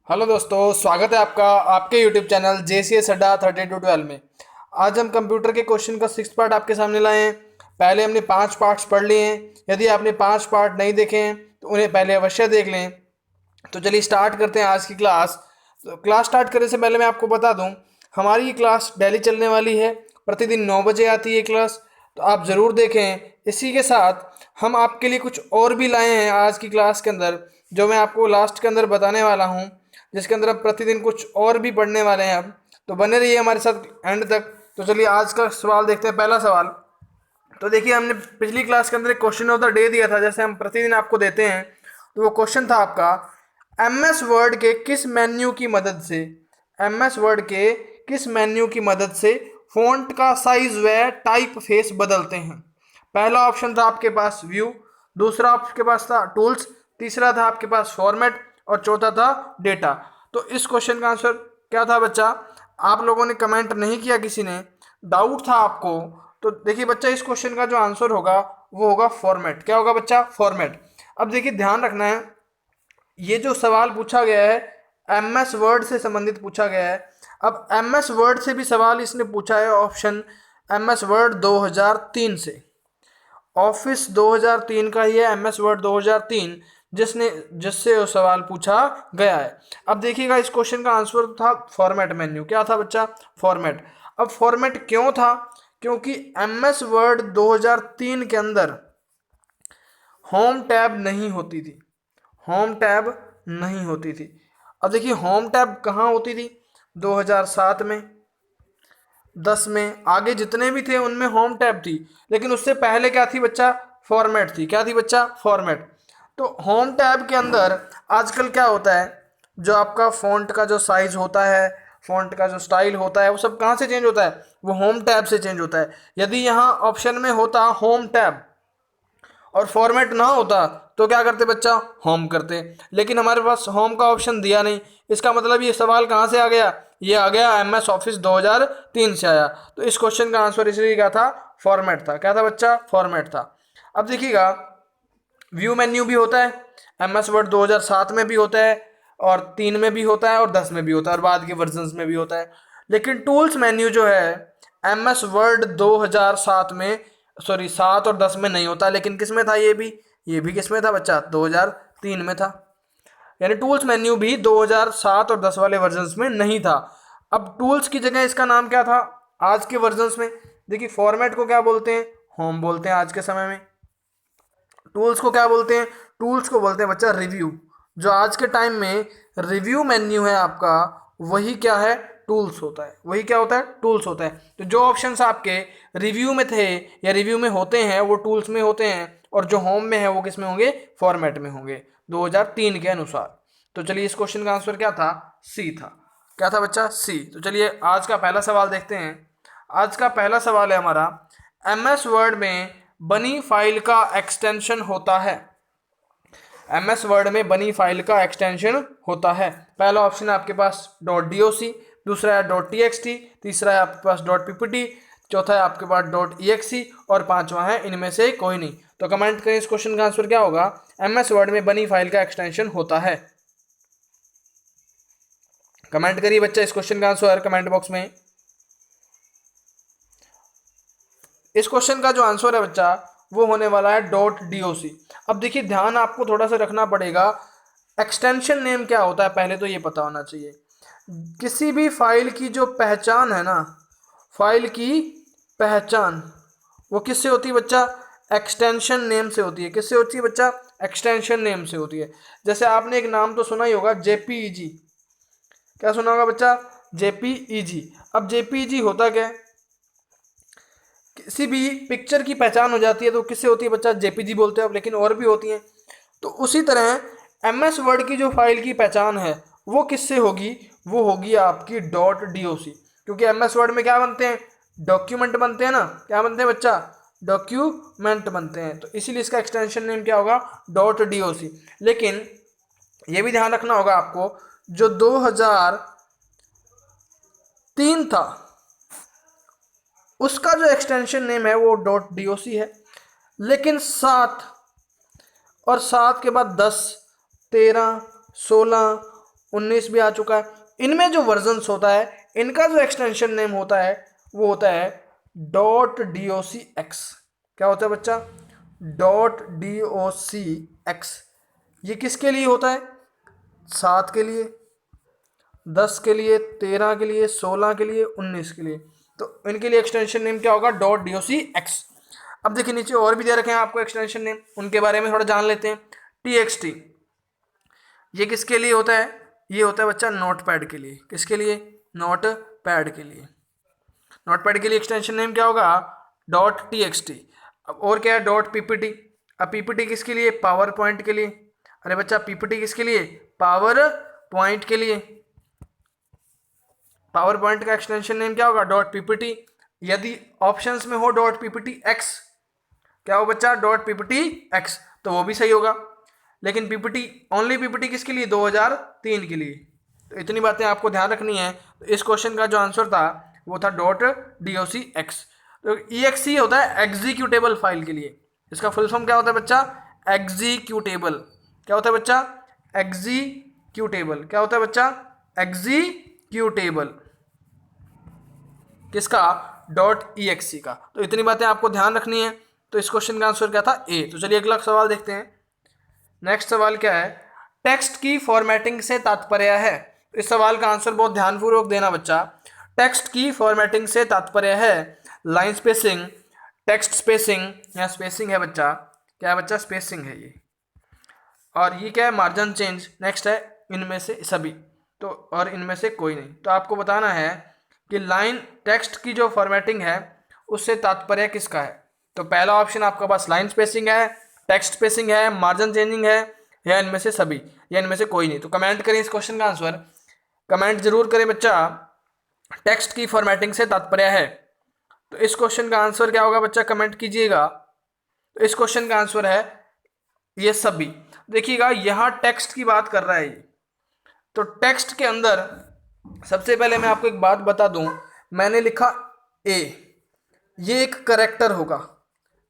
Hello दोस्तों, स्वागत है आपका आपके यूट्यूब चैनल JCS अड्डा 3212 में। आज हम कंप्यूटर के क्वेश्चन का 6th पार्ट आपके सामने लाए हैं। पहले हमने 5 पार्ट्स पढ़ लिए हैं। यदि आपने 5 पार्ट नहीं देखे हैं तो उन्हें पहले अवश्य देख लें। तो चलिए स्टार्ट करते हैं आज की क्लास। तो क्लास स्टार्ट करने से पहले मैं आपको बता दूं, हमारी ये क्लास डेली चलने वाली है। प्रतिदिन 9 बजे आती है क्लास, तो आप ज़रूर देखें। इसी के साथ हम आपके लिए कुछ और भी लाए हैं आज की क्लास के अंदर, जो मैं आपको लास्ट के अंदर बताने वाला हूँ, जिसके अंदर अब प्रतिदिन कुछ और भी पढ़ने वाले हैं अब। तो बने रहिए हमारे साथ एंड तक। तो चलिए आज का सवाल देखते हैं। पहला सवाल, तो देखिए हमने पिछली क्लास के अंदर एक क्वेश्चन ऑफ द डे दिया था, जैसे हम प्रतिदिन आपको देते हैं। तो वो क्वेश्चन था आपका, MS वर्ड के किस मेन्यू की मदद से MS वर्ड के किस मेन्यू की मदद से फॉन्ट का साइज व टाइप फेस बदलते हैं। पहला ऑप्शन था आपके पास व्यू, दूसरा आपके पास था टूल्स, तीसरा था आपके पास फॉर्मेट और चौथा था डेटा। तो इस क्वेश्चन का आंसर क्या था बच्चा? आप लोगों ने कमेंट नहीं किया, किसी ने डाउट था आपको। तो देखिए बच्चा, इस क्वेश्चन का जो आंसर होगा वो होगा फॉर्मेट। क्या होगा बच्चा? फॉर्मेट। अब देखिए ध्यान रखना है, ये जो सवाल पूछा गया है MS वर्ड से संबंधित पूछा गया है। अब MS वर्ड से भी सवाल इसने पूछा है, ऑप्शन MS वर्ड 2003 से, ऑफिस 2003 का ये MS वर्ड 2003 जिससे वो सवाल पूछा गया है। अब देखिएगा, इस क्वेश्चन का आंसर था फॉर्मेट मेन्यू। क्या था बच्चा? फॉर्मेट। अब फॉर्मेट क्यों था? क्योंकि MS वर्ड 2003 के अंदर होम टैब नहीं होती थी। होम टैब नहीं होती थी। अब देखिए होम टैब कहाँ होती थी? 2007 में, 10 में, आगे जितने भी थे उनमें होम टैब थी। लेकिन उससे पहले क्या थी बच्चा? फॉर्मेट थी। क्या थी बच्चा? फॉर्मेट। तो होम टैब के अंदर आजकल क्या होता है, जो आपका फॉन्ट का जो साइज होता है, फॉन्ट का जो स्टाइल होता है, वो सब कहाँ से चेंज होता है? वो होम टैब से चेंज होता है। यदि यहाँ ऑप्शन में होता होम टैब और फॉर्मेट ना होता तो क्या करते बच्चा? होम करते। लेकिन हमारे पास होम का ऑप्शन दिया नहीं। इसका मतलब ये सवाल कहाँ से आ गया? ये आ गया MS ऑफिस 2003 से आया। तो इस क्वेश्चन का आंसर इसलिए क्या था? फॉर्मेट था। क्या था बच्चा? फॉर्मेट था। अब देखिएगा, व्यू मेन्यू भी होता है, MS वर्ड 2007 में भी होता है, और 3 में भी होता है, और 10 में भी होता है, और बाद के वर्जन्स में भी होता है। लेकिन टूल्स मेन्यू जो है MS वर्ड 2007 में, सॉरी 7 और 10 में नहीं होता। लेकिन किस में था? ये भी किस में था बच्चा? 2003 में था। यानी टूल्स मेन्यू भी 2007 और 10 वाले वर्जन्स में नहीं था। अब टूल्स की जगह इसका नाम क्या था आज के वर्जन्स में? देखिए फॉर्मेट को क्या बोलते हैं? होम बोलते हैं आज के समय में। टूल्स को क्या बोलते हैं? टूल्स को बोलते हैं बच्चा रिव्यू। जो आज के टाइम में रिव्यू मेन्यू है आपका, वही क्या है? टूल्स होता है। वही क्या होता है? टूल्स होता है। तो जो ऑप्शंस आपके रिव्यू में थे या रिव्यू में होते हैं वो टूल्स में होते हैं, और जो होम में है वो किस में होंगे? फॉर्मेट में होंगे 2003 के अनुसार। तो चलिए इस क्वेश्चन का आंसर क्या था? सी था। क्या था बच्चा? सी। तो चलिए आज का पहला सवाल देखते हैं। आज का पहला सवाल है हमारा, MS वर्ड में बनी फाइल का एक्सटेंशन होता है। MS वर्ड में बनी फाइल का एक्सटेंशन होता है। पहला ऑप्शन है आपके पास .doc, दूसरा है .txt, तीसरा है आपके पास .ppt, चौथा है आपके पास .exe, और पांचवा है इनमें से कोई नहीं। तो कमेंट करें इस क्वेश्चन का आंसर क्या होगा? MS वर्ड में बनी फाइल का एक्सटेंशन होता है। कमेंट करिए बच्चा इस क्वेश्चन का आंसर कमेंट बॉक्स में। इस क्वेश्चन का जो आंसर है बच्चा वो होने वाला है .doc। अब देखिए ध्यान आपको थोड़ा सा रखना पड़ेगा, एक्सटेंशन नेम क्या होता है पहले तो ये पता होना चाहिए। किसी भी फाइल की जो पहचान है ना, फाइल की पहचान वो किससे होती है बच्चा? एक्सटेंशन नेम से होती है। किससे होती है बच्चा? एक्सटेंशन नेम से होती है। जैसे आपने एक नाम तो सुना ही होगा, JPEG। क्या सुना होगा बच्चा? JPEG। अब JPEG होता क्या है? किसी भी पिक्चर की पहचान हो जाती है तो किससे होती है बच्चा? JPG बोलते हैं आप, लेकिन और भी होती हैं। तो उसी तरह MS वर्ड की जो फाइल की पहचान है वो किससे होगी? वो होगी आपकी .doc। क्योंकि MS वर्ड में क्या बनते हैं? डॉक्यूमेंट बनते हैं ना। क्या बनते हैं बच्चा? डॉक्यूमेंट बनते हैं। तो इसीलिए इसका एक्सटेंशन नेम क्या होगा? .doc। लेकिन ये भी ध्यान रखना होगा आपको, जो 2003 था उसका जो एक्सटेंशन नेम है वो .doc है। लेकिन 7 और 7 के बाद 10, 13, 16 19 भी आ चुका है। इनमें जो वर्जन्स होता है, इनका जो एक्सटेंशन नेम होता है वो होता है .docx। क्या होता है बच्चा? .docx। ये किसके लिए होता है? 7 के लिए, 10 के लिए, 13 के लिए, 16 के लिए, 19 के लिए। तो इनके लिए एक्सटेंशन नेम क्या होगा? .docx। अब देखिए नीचे और भी दे रखे हैं आपको एक्सटेंशन नेम, उनके बारे में थोड़ा जान लेते हैं। txt, ये किसके लिए होता है? ये होता है बच्चा नोट पैड के लिए। किसके लिए? नोट पैड के लिए। नोट पैड के लिए एक्सटेंशन नेम क्या होगा? .txt। अब और क्या है? .ppt। अब ppt किसके लिए? पावर पॉइंट के लिए। अरे बच्चा ppt किसके लिए? पावर पॉइंट के लिए। पावर पॉइंट का एक्सटेंशन नेम क्या होगा? .ppt। यदि ऑप्शंस में हो .pptx, क्या हो बच्चा? .pptx, तो वो भी सही होगा। लेकिन ppt, ओनली ppt किसके लिए? 2003 के लिए। तो इतनी बातें आपको ध्यान रखनी है। तो इस क्वेश्चन का जो आंसर था वो था .docx। तो exe होता है एग्जीक्यूटेबल फाइल के लिए। इसका फुल फॉर्म क्या होता है बच्चा? एग्जीक्यूटेबल। क्या होता है बच्चा? एग्जीक्यूटेबल। क्या होता है बच्चा? एग्जीक्यूटेबल। किसका? .exe का। तो इतनी बातें आपको ध्यान रखनी है। तो इस क्वेश्चन का आंसर क्या था? ए। तो चलिए अगला सवाल देखते हैं। नेक्स्ट सवाल क्या है? टेक्स्ट की फॉर्मेटिंग से तात्पर्य है। इस सवाल का आंसर बहुत ध्यानपूर्वक देना बच्चा। टेक्स्ट की फॉर्मेटिंग से तात्पर्य है लाइन स्पेसिंग, टेक्स्ट स्पेसिंग या स्पेसिंग है बच्चा। क्या है बच्चा? स्पेसिंग है ये। और ये क्या है? Margin change. नेक्स्ट है इनमें से सभी, तो और इनमें से कोई नहीं। तो आपको बताना है कि लाइन टेक्स्ट की जो फॉर्मेटिंग है उससे तात्पर्य किसका है। तो पहला ऑप्शन आपका पास लाइन स्पेसिंग है, टेक्स्ट स्पेसिंग है, मार्जिन चेंजिंग है, या इनमें से सभी, या इनमें से कोई नहीं। तो कमेंट करें इस क्वेश्चन का आंसर, कमेंट जरूर करें बच्चा। टेक्स्ट की फॉर्मेटिंग से तात्पर्य है, तो इस क्वेश्चन का आंसर क्या होगा बच्चा? कमेंट कीजिएगा। तो इस क्वेश्चन का आंसर है ये सभी। देखिएगा यहां टेक्स्ट की बात कर रहा है ये। तो टेक्स्ट के अंदर सबसे पहले मैं आपको एक बात बता दूं, मैंने लिखा ए, ये एक करेक्टर होगा।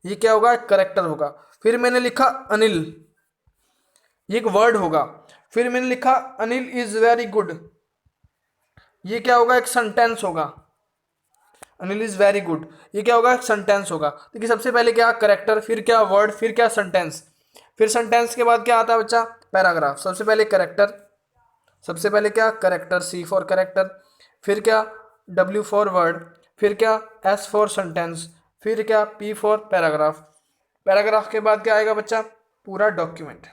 ये क्या होगा? एक करेक्टर होगा। फिर मैंने लिखा अनिल, ये एक वर्ड होगा। फिर मैंने लिखा अनिल इज वेरी गुड, ये क्या होगा? एक सेंटेंस होगा। अनिल इज वेरी गुड, ये क्या होगा? एक सेंटेंस होगा। देखिए सबसे पहले क्या? करेक्टर, फिर क्या? वर्ड, फिर क्या? सेंटेंस। फिर सेंटेंस के बाद क्या आता है बच्चा? पैराग्राफ। सबसे पहले करेक्टर, सबसे पहले क्या? Character, C for character. फिर क्या? W for word. फिर क्या? S for sentence. फिर क्या? P for paragraph. पैराग्राफ के बाद क्या आएगा बच्चा? पूरा डॉक्यूमेंट,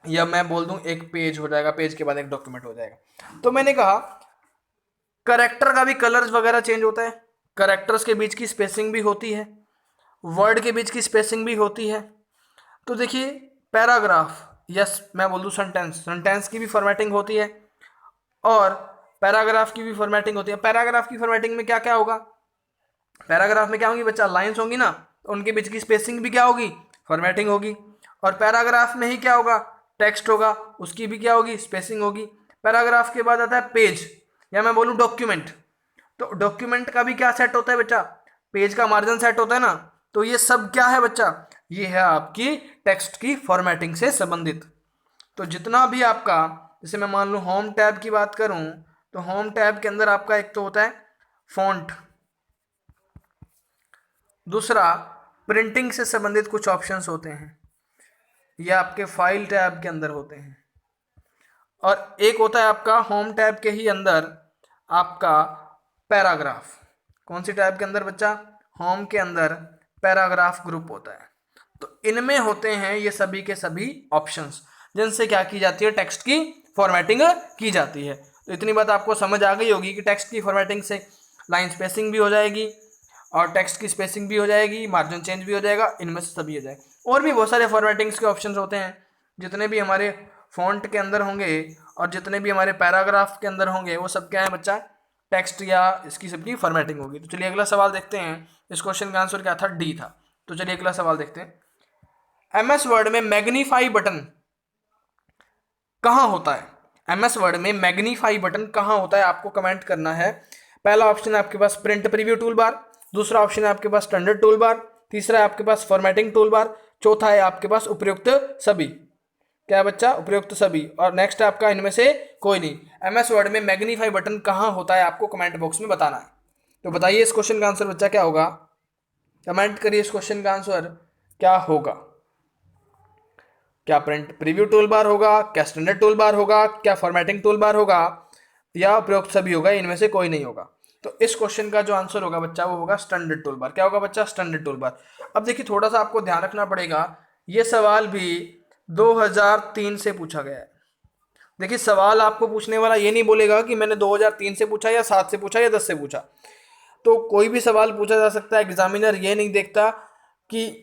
या मैं बोल दूं एक पेज हो जाएगा, पेज के बाद एक डॉक्यूमेंट हो जाएगा। तो मैंने कहा करेक्टर का भी कलर्स वगैरह चेंज होता है, करेक्टर्स के बीच की स्पेसिंग भी होती है, वर्ड के बीच की स्पेसिंग भी होती है। तो देखिए पैराग्राफ, यस मैं बोल दूं सेंटेंस, सेंटेंस की भी फॉर्मेटिंग होती है और पैराग्राफ की भी फॉर्मेटिंग होती है। पैराग्राफ की फॉर्मेटिंग में क्या क्या होगा? पैराग्राफ में क्या होगी बच्चा? लाइंस होंगी ना, तो उनके बीच की स्पेसिंग भी क्या होगी? फॉर्मेटिंग होगी। और पैराग्राफ में ही क्या होगा? टेक्स्ट होगा, उसकी भी क्या होगी? स्पेसिंग होगी। पैराग्राफ के बाद आता है पेज, या मैं बोलूं डॉक्यूमेंट। तो डॉक्यूमेंट का भी क्या सेट होता है बच्चा? पेज का मार्जिन सेट होता है ना। तो ये सब क्या है बच्चा? ये है आपकी टेक्स्ट की फॉर्मेटिंग से संबंधित। तो जितना भी आपका, जैसे मैं मान लूं होम टैब की बात करूं, तो होम टैब के अंदर आपका एक तो होता है फॉन्ट, दूसरा प्रिंटिंग से संबंधित कुछ ऑप्शंस होते हैं, ये आपके फाइल टैब के अंदर होते हैं। और एक होता है आपका होम टैब के ही अंदर आपका पैराग्राफ। कौन सी टैब के अंदर बच्चा? होम के अंदर पैराग्राफ ग्रुप होता है। तो इनमें होते हैं ये सभी के सभी ऑप्शंस, जिनसे क्या की जाती है? टेक्स्ट की फॉर्मेटिंग की जाती है। तो इतनी बात आपको समझ आ गई होगी कि टेक्स्ट की फॉर्मेटिंग से लाइन स्पेसिंग भी हो जाएगी और टेक्स्ट की स्पेसिंग भी हो जाएगी, मार्जिन चेंज भी हो जाएगा, इनमें से सभी हो जाएगा। और भी बहुत सारे फॉर्मेटिंग्स के ऑप्शंस होते हैं, जितने भी हमारे फॉन्ट के अंदर होंगे और जितने भी हमारे पैराग्राफ के अंदर होंगे वो सब क्या है बच्चा? टेक्स्ट या इसकी सबकी फॉर्मेटिंग होगी। तो चलिए अगला सवाल देखते हैं। इस क्वेश्चन का आंसर क्या था? डी था। तो चलिए अगला सवाल देखते हैं। एमएस वर्ड में मैग्नीफाई बटन कहां होता है? एमएस वर्ड में मैग्नीफाई बटन कहां होता है? आपको कमेंट करना है। पहला ऑप्शन है आपके पास प्रिंट प्रीव्यू टूल बार, दूसरा ऑप्शन है आपके पास स्टैंडर्ड टूल बार, तीसरा है आपके पास फॉर्मेटिंग टूल बार, चौथा है आपके पास उपयुक्त सभी। क्या है बच्चा, उपयुक्त सभी। और नेक्स्ट है आपका इनमें से कोई नहीं। एमएस वर्ड में मैग्नीफाई बटन कहाँ होता है आपको कमेंट बॉक्स में बताना है। तो बताइए इस क्वेश्चन का आंसर बच्चा क्या होगा, कमेंट करिए इस क्वेश्चन का आंसर क्या होगा। क्या प्रिंट प्रीव्यू टूल बार होगा, क्या स्टैंडर्ड टूल बार होगा, क्या फॉर्मेटिंग टूल बार होगा, या उपयुक्त सभी होगा, इनमें से कोई नहीं होगा। तो इस क्वेश्चन का जो आंसर होगा बच्चा वो होगा स्टैंडर्ड टूल बार। क्या होगा बच्चा, स्टैंडर्ड टूल बार। अब देखिए थोड़ा सा आपको ध्यान रखना पड़ेगा, ये सवाल भी 2003 से पूछा गया है। देखिए सवाल आपको पूछने वाला ये नहीं बोलेगा कि मैंने 2003 से पूछा या 7 से पूछा या 10 से पूछा। तो कोई भी सवाल पूछा जा सकता है। एग्जामिनर ये नहीं देखता कि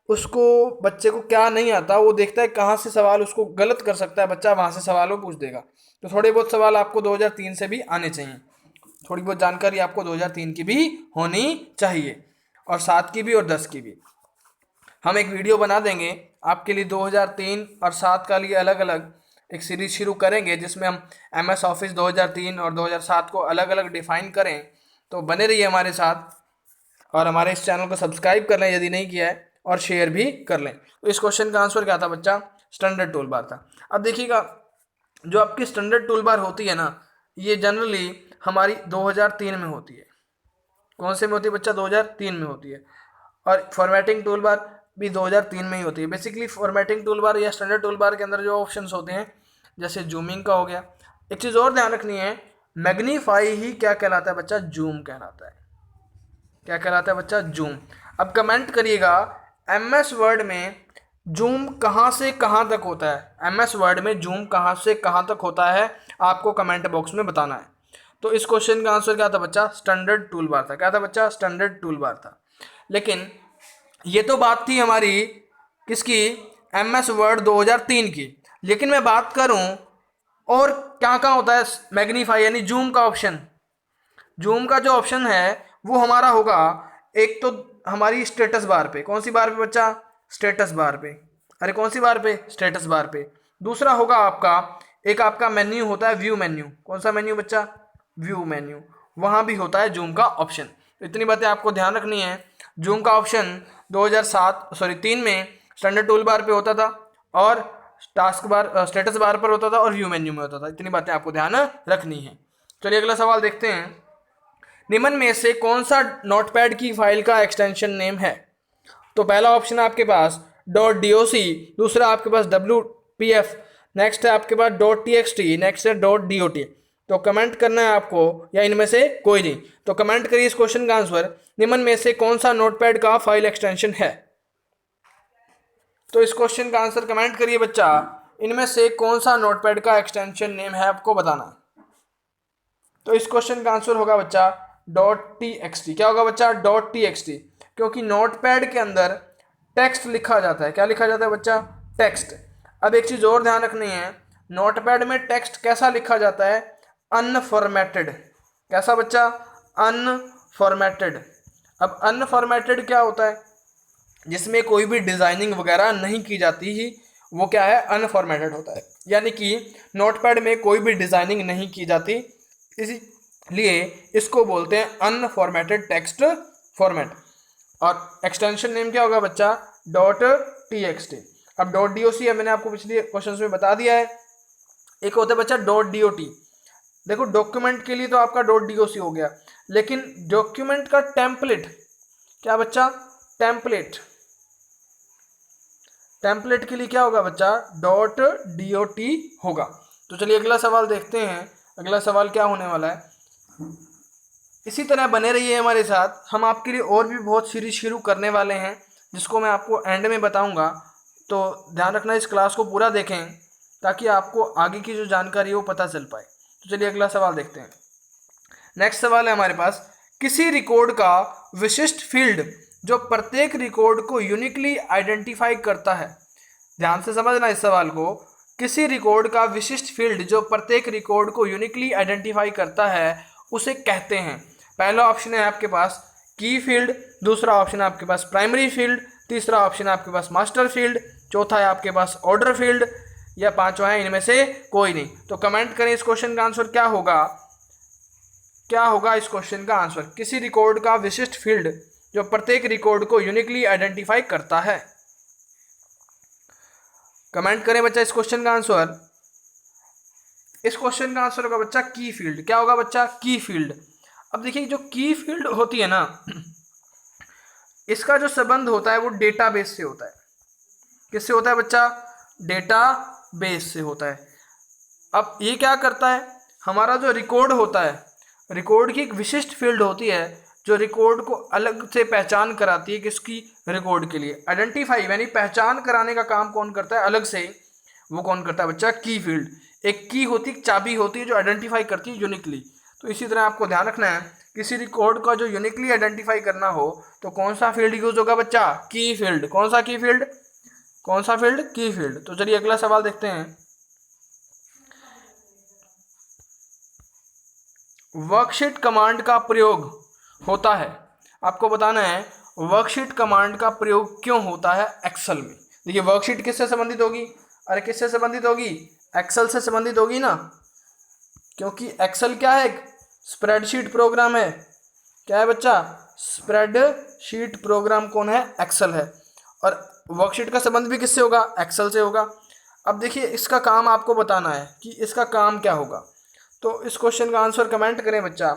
उसको बच्चे को क्या नहीं आता, वो देखता है कहाँ से सवाल उसको गलत कर सकता है बच्चा, वहाँ से सवाल वो पूछ देगा। तो थोड़े बहुत सवाल आपको 2003 से भी आने चाहिए, थोड़ी बहुत जानकारी आपको 2003 की भी होनी चाहिए, और 7 की भी और 10 की भी। हम एक वीडियो बना देंगे आपके लिए 2003 और 7 का लिए अलग अलग एक सीरीज शुरू करेंगे, जिसमें हम MS ऑफिस 2003 और 2007 को अलग अलग डिफाइन करें। तो बने रहिए हमारे साथ, और हमारे इस चैनल को सब्सक्राइब कर लें यदि नहीं किया है, और शेयर भी कर लें। तो इस क्वेश्चन का आंसर क्या था बच्चा, स्टैंडर्ड टूल बार था। अब देखिएगा जो आपकी स्टैंडर्ड टूल बार होती है ना, ये जनरली हमारी 2003 में होती है। कौन से में होती है बच्चा, 2003 में होती है। और फॉर्मेटिंग टूल बार भी 2003 में ही होती है। बेसिकली फॉर्मेटिंग टूल बार या स्टैंडर्ड टूल बार के अंदर जो ऑप्शंस होते हैं, जैसे जूमिंग का हो गया। एक चीज़ और ध्यान रखनी है, मैग्नीफाई ही क्या कहलाता है बच्चा, जूम कहलाता है। क्या कहलाता है बच्चा, जूम। अब कमेंट करिएगा MS वर्ड में जूम कहाँ से कहाँ तक होता है। MS वर्ड में जूम कहाँ से कहाँ तक होता है आपको कमेंट बॉक्स में बताना है। तो इस क्वेश्चन का आंसर क्या था बच्चा, स्टैंडर्ड टूल बार था। क्या था बच्चा, स्टैंडर्ड टूल बार था। लेकिन ये तो बात थी हमारी किसकी, MS वर्ड 2003 की। लेकिन मैं बात करूं और क्या क्या होता है मैग्नीफाई यानी जूम का ऑप्शन। जूम का जो ऑप्शन है वो हमारा होगा, एक तो हमारी स्टेटस बार पे। कौन सी बार पे बच्चा, स्टेटस बार पे। अरे कौन सी बार पे, स्टेटस बार पे। दूसरा होगा आपका, एक आपका मेन्यू होता है व्यू मेन्यू। कौन सा मेन्यू बच्चा, व्यू मेन्यू। वहाँ भी होता है जूम का ऑप्शन। तो इतनी बातें आपको ध्यान रखनी है। जूम का ऑप्शन 3 में स्टैंडर्ड टूल बार पे होता था, और टास्क बार स्टेटस बार पर होता था, और व्यू मेन्यू में होता था। इतनी बातें आपको ध्यान रखनी है। चलिए अगला सवाल देखते हैं। निम्न में से कौन सा नोटपैड की फाइल का एक्सटेंशन नेम है। तो पहला ऑप्शन है आपके पास .doc, दूसरा आपके पास WPF, नेक्स्ट है आपके पास .txt, नेक्स्ट है .dot। तो कमेंट करना है आपको, या इनमें से कोई नहीं। तो कमेंट करिए इस क्वेश्चन का आंसर, निम्न में से कौन सा नोटपैड का फाइल एक्सटेंशन है। तो इस क्वेश्चन का आंसर कमेंट करिए बच्चा, इनमें से कौन सा नोटपैड का एक्सटेंशन नेम है आपको बताना है। तो इस क्वेश्चन का आंसर होगा बच्चा .txt। क्या होगा बच्चा, .txt, क्योंकि नोटपैड के अंदर टेक्स्ट लिखा जाता है। क्या लिखा जाता है बच्चा, टेक्स्ट। अब एक चीज और ध्यान रखनी है, नोटपैड में टेक्स्ट कैसा लिखा जाता है, अनफॉर्मेटेड। कैसा बच्चा, अनफॉर्मेटेड। अब अनफॉर्मेटेड क्या होता है, जिसमें कोई भी डिजाइनिंग वगैरह नहीं की जाती ही, वो क्या है, अनफॉर्मेटेड होता है। यानी कि नोटपैड में कोई भी डिजाइनिंग नहीं की जाती, इसलिए इसको बोलते हैं अनफॉर्मेटेड टेक्स्ट फॉर्मेट। और एक्सटेंशन नेम क्या होगा बच्चा, .txt। अब .doc है, मैंने आपको पिछले क्वेश्चन में बता दिया है। एक होता है बच्चा .dot। देखो डॉक्यूमेंट के लिए तो आपका .doc हो गया, लेकिन डॉक्यूमेंट का टेम्पलेट, क्या बच्चा, टेम्पलेट। टेम्पलेट के लिए क्या होगा बच्चा, .dot होगा। तो चलिए अगला सवाल देखते हैं। अगला सवाल क्या होने वाला है, इसी तरह बने रहिए हमारे साथ। हम आपके लिए और भी बहुत सीरीज शुरू करने वाले हैं, जिसको मैं आपको एंड में बताऊंगा। तो ध्यान रखना, इस क्लास को पूरा देखें ताकि आपको आगे की जो जानकारी है वो पता चल पाए। तो चलिए अगला सवाल देखते हैं। नेक्स्ट सवाल है हमारे पास, किसी रिकॉर्ड का विशिष्ट फील्ड जो प्रत्येक रिकॉर्ड को यूनिकली आइडेंटिफाई करता है। ध्यान से समझना इस सवाल को, किसी रिकॉर्ड का विशिष्ट फील्ड जो प्रत्येक रिकॉर्ड को यूनिकली आइडेंटिफाई करता है उसे कहते हैं। पहला ऑप्शन है आपके पास की फील्ड, दूसरा ऑप्शन है आपके पास प्राइमरी फील्ड, तीसरा ऑप्शन है आपके पास मास्टर फील्ड, चौथा है आपके पास ऑर्डर फील्ड, या पांचवा है इनमें से कोई नहीं। तो कमेंट करें इस क्वेश्चन का आंसर क्या होगा, क्या होगा इस क्वेश्चन का आंसर। किसी रिकॉर्ड का विशिष्ट फील्ड जो प्रत्येक रिकॉर्ड को यूनिकली आइडेंटिफाई करता है। कमेंट करें बच्चा इस क्वेश्चन का आंसर। इस क्वेश्चन का आंसर होगा बच्चा की फील्ड। क्या होगा बच्चा? की फील्ड। अब देखिए जो की फील्ड होती है ना, इसका जो संबंध होता है वो डेटाबेस से होता है। किससे होता है बच्चा? डेटाबेस से होता है। अब ये क्या करता है, हमारा जो रिकॉर्ड होता है, रिकॉर्ड की एक विशिष्ट फील्ड होती है जो रिकॉर्ड को अलग से पहचान कराती है। किसकी? रिकॉर्ड के लिए आइडेंटिफाई यानी पहचान कराने का काम कौन करता है अलग से? वो कौन करता है बच्चा? की फील्ड। एक की होती है, चाबी होती है जो आइडेंटिफाई करती है यूनिकली। तो इसी तरह आपको ध्यान रखना है, किसी रिकॉर्ड का जो यूनिकली आइडेंटिफाई करना हो तो कौन सा फील्ड यूज होगा बच्चा? की फील्ड। कौन सा की फील्ड? कौन सा फील्ड? की फील्ड। तो चलिए अगला सवाल देखते हैं। वर्कशीट कमांड का प्रयोग होता है, आपको बताना है वर्कशीट कमांड का प्रयोग क्यों होता है एक्सेल में। देखिए वर्कशीट किससे संबंधित होगी? अरे किससे संबंधित होगी? एक्सेल से संबंधित होगी ना, क्योंकि एक्सेल क्या है? एक स्प्रेडशीट प्रोग्राम है। क्या है बच्चा? स्प्रेडशीट प्रोग्राम कौन है? एक्सेल है। और वर्कशीट का संबंध भी किससे होगा? एक्सेल से होगा। अब देखिए इसका काम आपको बताना है कि इसका काम क्या होगा। तो इस क्वेश्चन का आंसर कमेंट करें बच्चा।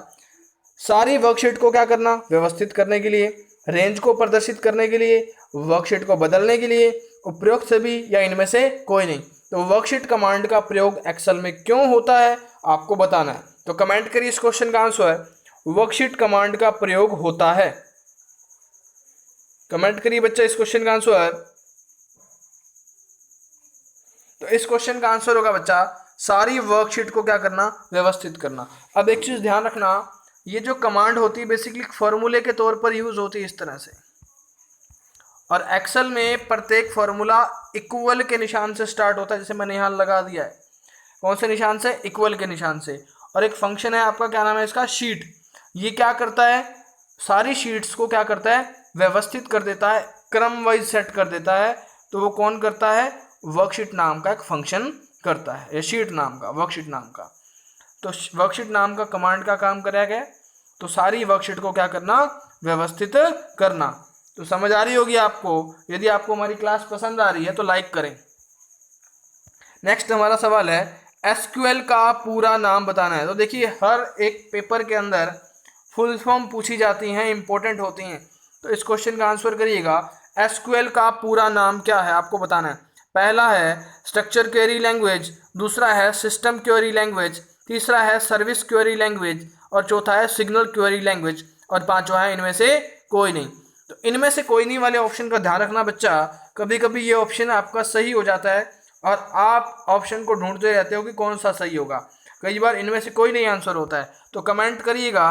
सारी वर्कशीट को क्या करना? व्यवस्थित करने के लिए, रेंज को प्रदर्शित करने के लिए, वर्कशीट को बदलने के लिए, उपयुक्त सभी या इनमें से कोई नहीं। तो वर्कशीट कमांड का प्रयोग एक्सेल में क्यों होता है आपको बताना है। तो कमेंट करिए इस क्वेश्चन का आंसर। वर्कशीट कमांड का प्रयोग होता है। कमेंट करिए बच्चा इस क्वेश्चन का आंसर। तो इस क्वेश्चन का आंसर होगा बच्चा सारी वर्कशीट को क्या करना? व्यवस्थित करना। अब एक चीज ध्यान रखना, ये जो कमांड होती है बेसिकली फॉर्मूले के तौर पर यूज होती है इस तरह से। और एक्सेल में प्रत्येक फॉर्मूला इक्वल के निशान से स्टार्ट होता है, जैसे मैंने यहाँ लगा दिया है। कौन से निशान से? इक्वल के निशान से। और एक फंक्शन है आपका, क्या नाम है इसका? शीट। ये क्या करता है? सारी शीट्स को क्या करता है? व्यवस्थित कर देता है, क्रम वाइज सेट कर देता है। तो वो कौन करता है? वर्कशीट नाम का एक फंक्शन करता है, शीट नाम का, वर्कशीट नाम का। तो वर्कशीट नाम का कमांड का काम करा गया, तो सारी वर्कशीट को क्या करना? व्यवस्थित करना। तो समझ आ रही होगी आपको। यदि आपको हमारी क्लास पसंद आ रही है तो लाइक करें। नेक्स्ट हमारा सवाल है एसक्यूएल का पूरा नाम बताना है। तो देखिए हर एक पेपर के अंदर फुल फॉर्म पूछी जाती हैं, इंपॉर्टेंट होती हैं। तो इस क्वेश्चन का आंसर करिएगा। एसक्यूएल का पूरा नाम क्या है आपको बताना है। पहला है स्ट्रक्चर क्वेरी लैंग्वेज, दूसरा है सिस्टम क्वेरी लैंग्वेज, तीसरा है सर्विस क्वेरी लैंग्वेज, और चौथा है सिग्नल क्वेरी लैंग्वेज, और पांचवा है इनमें से कोई नहीं। तो इनमें से कोई नहीं वाले ऑप्शन का ध्यान रखना बच्चा। कभी कभी ये ऑप्शन आपका सही हो जाता है और आप ऑप्शन को ढूंढते रहते हो कि कौन सा सही होगा। कई बार इनमें से कोई नहीं आंसर होता है। तो कमेंट करिएगा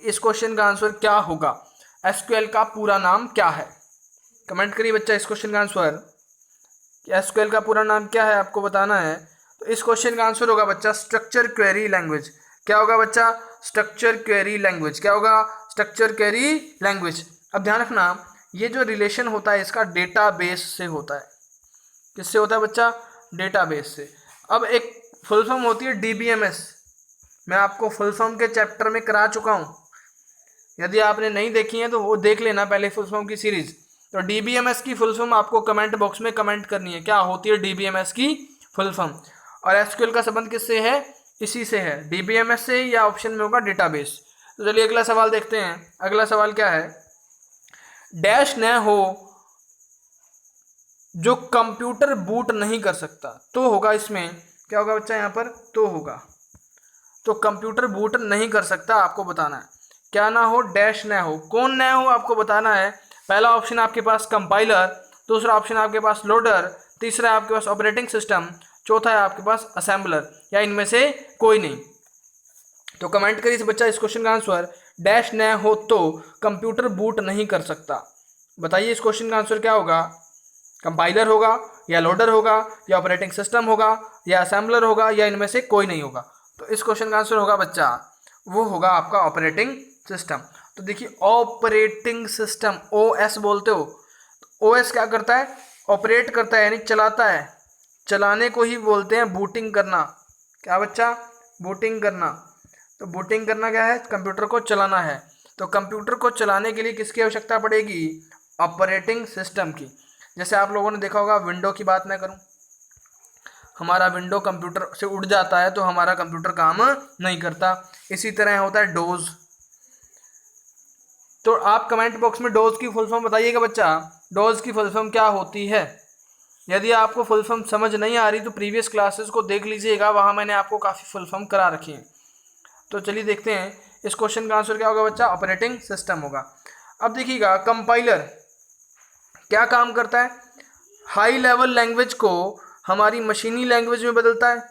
इस क्वेश्चन का आंसर क्या होगा, एसक्यूएल का पूरा नाम क्या है। कमेंट करिए बच्चा इस क्वेश्चन का आंसर। एसक्यूएल का पूरा नाम क्या है आपको बताना है। तो इस क्वेश्चन का आंसर होगा बच्चा स्ट्रक्चर क्वेरी लैंग्वेज। क्या होगा बच्चा? Structure query language. क्या होगा? Structure query language. अब ध्यान रखना, ये जो रिलेशन होता है इसका डेटाबेस से होता है। किससे होता है बच्चा? डेटाबेस से। अब एक फुल फॉर्म होती है डीबीएमएस। मैं आपको फुल फॉर्म के चैप्टर में करा चुका हूँ, यदि आपने नहीं देखी है तो वो देख लेना पहले फुल फॉर्म की सीरीज। तो डीबीएमएस की फुल फॉर्म आपको कमेंट बॉक्स में कमेंट करनी है, क्या होती है डीबीएमएस की फुल फॉर्म। और एसक्यूएल का संबंध किससे है? इसी से है, डीबीएमएस से, या ऑप्शन में होगा डेटाबेस। तो चलिए अगला सवाल देखते हैं। अगला सवाल क्या है? डैश न हो जो कंप्यूटर बूट नहीं कर सकता, तो होगा इसमें क्या होगा बच्चा? यहाँ पर तो होगा, तो कंप्यूटर बूट नहीं कर सकता आपको बताना है। क्या ना हो? डैश न हो। कौन न हो आपको बताना है। पहला ऑप्शन आपके पास कंपाइलर, दूसरा ऑप्शन आपके पास लोडर, तीसरा है आपके पास ऑपरेटिंग सिस्टम, चौथा है आपके पास असेंबलर, या इनमें से कोई नहीं। तो कमेंट करिए बच्चा इस क्वेश्चन का आंसर। डैश न हो तो कंप्यूटर बूट नहीं कर सकता। बताइए इस क्वेश्चन का आंसर क्या होगा? कंपाइलर होगा, या लोडर होगा, या ऑपरेटिंग सिस्टम होगा, या असेंबलर होगा, या इनमें से कोई नहीं होगा। तो इस क्वेश्चन का आंसर होगा बच्चा, वो होगा आपका ऑपरेटिंग सिस्टम। तो देखिए ऑपरेटिंग सिस्टम, ओएस बोलते हो। ओएस क्या करता है? ऑपरेट करता है, यानी चलाता है। चलाने को ही बोलते हैं बूटिंग करना। क्या बच्चा? बूटिंग करना। तो बूटिंग करना क्या है? कंप्यूटर को चलाना है। तो कंप्यूटर को चलाने के लिए किसकी आवश्यकता पड़ेगी? ऑपरेटिंग सिस्टम की। जैसे आप लोगों ने देखा होगा, विंडो की बात मैं करूं, हमारा विंडो कंप्यूटर से उड़ जाता है तो हमारा कंप्यूटर काम नहीं करता। इसी तरह होता है डोज। तो आप कमेंट बॉक्स में डोज की फुल फॉर्म बताइएगा बच्चा, डोज की फुल फॉर्म क्या होती है। यदि आपको फुल फॉर्म समझ नहीं आ रही तो प्रीवियस क्लासेस को देख लीजिएगा, वहां मैंने आपको काफ़ी फुल फॉर्म करा रखी है। तो चलिए देखते हैं इस क्वेश्चन का आंसर क्या होगा बच्चा, ऑपरेटिंग सिस्टम होगा। अब देखिएगा कंपाइलर क्या काम करता है, हाई लेवल लैंग्वेज को हमारी मशीनी लैंग्वेज में बदलता है,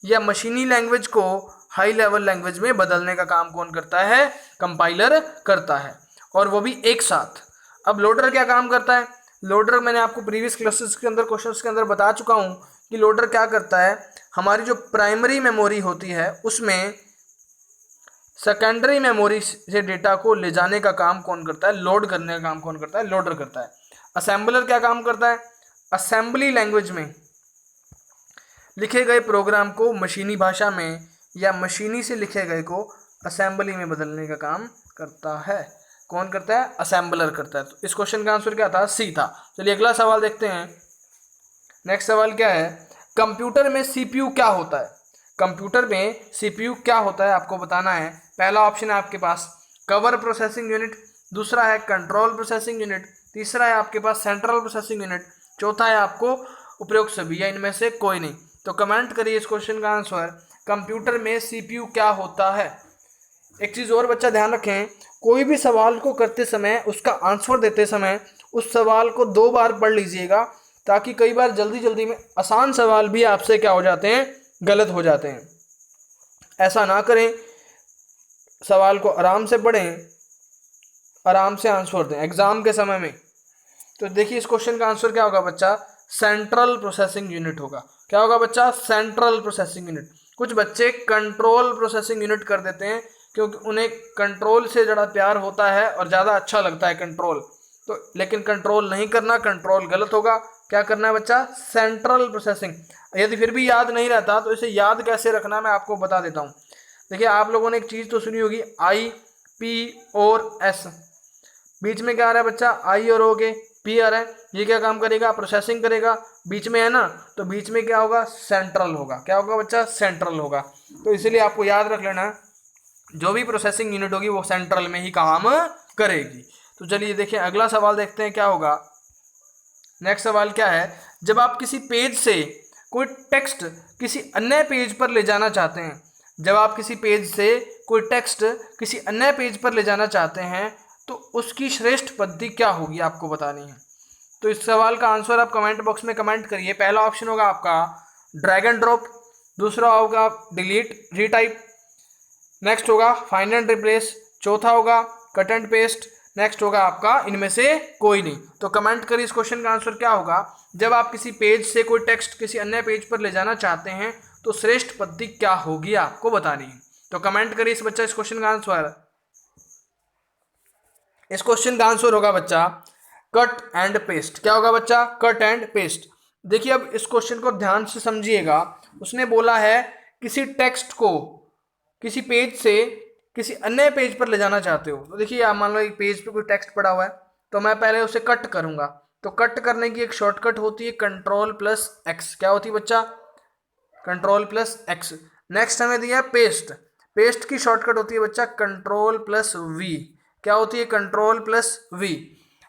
या मशीनी लैंग्वेज को हाई लेवल लैंग्वेज में बदलने का काम कौन करता है, कंपाइलर करता है, और वो भी एक साथ। अब लोडर क्या काम करता है, लोडर मैंने आपको प्रीवियस क्लासेस के अंदर क्वेश्चंस के अंदर बता चुका हूं कि लोडर क्या करता है, हमारी जो प्राइमरी मेमोरी होती है उसमें सेकेंडरी मेमोरी से डेटा को ले जाने का काम कौन करता है, लोड करने का काम कौन करता है, लोडर करता है। असेंबलर क्या काम करता है, असेंबली लैंग्वेज में लिखे गए प्रोग्राम को मशीनी भाषा में या मशीनी से लिखे गए को असेंबली में बदलने का काम करता है। कौन करता है, असेंबलर करता है। तो इस क्वेश्चन का आंसर क्या था, सी था। चलिए अगला सवाल देखते हैं। नेक्स्ट सवाल क्या है, कंप्यूटर में सीपीयू क्या होता है, कंप्यूटर में सीपीयू क्या होता है आपको बताना है। पहला ऑप्शन है आपके पास कवर प्रोसेसिंग यूनिट, दूसरा है कंट्रोल प्रोसेसिंग यूनिट, तीसरा है आपके पास सेंट्रल प्रोसेसिंग यूनिट, चौथा है आपको उपयुक्त सभी, या इनमें से कोई नहीं। तो कमेंट करिए इस क्वेश्चन का आंसर, कंप्यूटर में सीपीयू क्या होता है। एक चीज़ और बच्चा ध्यान रखें, कोई भी सवाल को करते समय उसका आंसर देते समय उस सवाल को 2 बार पढ़ लीजिएगा, ताकि कई बार जल्दी जल्दी में आसान सवाल भी आपसे क्या हो जाते हैं, गलत हो जाते हैं। ऐसा ना करें, सवाल को आराम से पढ़ें, आराम से आंसर दें एग्जाम के समय में। तो देखिए इस क्वेश्चन का आंसर क्या होगा बच्चा, सेंट्रल प्रोसेसिंग यूनिट होगा। क्या होगा बच्चा, सेंट्रल प्रोसेसिंग यूनिट। कुछ बच्चे कंट्रोल प्रोसेसिंग यूनिट कर देते हैं क्योंकि उन्हें कंट्रोल से ज़्यादा प्यार होता है और ज़्यादा अच्छा लगता है कंट्रोल, तो लेकिन कंट्रोल नहीं करना, कंट्रोल गलत होगा। क्या करना है बच्चा, सेंट्रल प्रोसेसिंग। यदि फिर भी याद नहीं रहता तो इसे याद कैसे रखना मैं आपको बता देता हूँ। देखिए आप लोगों ने एक चीज़ तो सुनी होगी, आई पी और एस, बीच में क्या आ रहा है बच्चा, आई और ओ के पी आ रहा है, ये क्या काम करेगा, प्रोसेसिंग करेगा, बीच में है ना, तो बीच में क्या होगा, सेंट्रल होगा। क्या होगा बच्चा, सेंट्रल होगा। तो इसीलिए आपको याद रख लेना, जो भी प्रोसेसिंग यूनिट होगी वो सेंट्रल में ही काम करेगी। तो चलिए देखिए अगला सवाल देखते हैं क्या होगा। नेक्स्ट सवाल क्या है, जब आप किसी पेज से कोई टेक्स्ट किसी अन्य पेज पर ले जाना चाहते हैं, जब आप किसी पेज से कोई टेक्स्ट किसी अन्य पेज पर ले जाना चाहते हैं तो उसकी श्रेष्ठ पद्धति क्या होगी आपको बतानी है। तो इस सवाल का आंसर आप कमेंट बॉक्स में कमेंट करिए। पहला ऑप्शन होगा आपका ड्रैग एंड ड्रॉप, दूसरा होगा डिलीट रीटाइप, नेक्स्ट होगा फाइंड एंड रिप्लेस, चौथा होगा कट एंड पेस्ट, नेक्स्ट होगा आपका इनमें से कोई नहीं। तो कमेंट करिए इस क्वेश्चन का आंसर क्या होगा, जब आप किसी पेज से कोई टेक्स्ट किसी अन्य पेज पर ले जाना चाहते हैं तो श्रेष्ठ पद्धति क्या होगी आपको बतानी है। तो कमेंट करिए इस बच्चा इस क्वेश्चन का आंसर। इस क्वेश्चन का आंसर होगा बच्चा कट एंड पेस्ट। क्या होगा बच्चा, कट एंड पेस्ट। देखिए अब इस क्वेश्चन को ध्यान से समझिएगा। उसने बोला है किसी टेक्स्ट को किसी पेज से किसी अन्य पेज पर ले जाना चाहते हो। तो देखिए आप मान लो एक पेज पे कोई टेक्स्ट पड़ा हुआ है, तो मैं पहले उसे कट करूंगा। तो कट करने की एक शॉर्टकट होती है कंट्रोल प्लस एक्स। क्या होती है बच्चा, कंट्रोल प्लस एक्स। नेक्स्ट हमें दिया पेस्ट, पेस्ट की शॉर्टकट होती है बच्चा कंट्रोल प्लस वी। क्या होती है, कंट्रोल प्लस वी।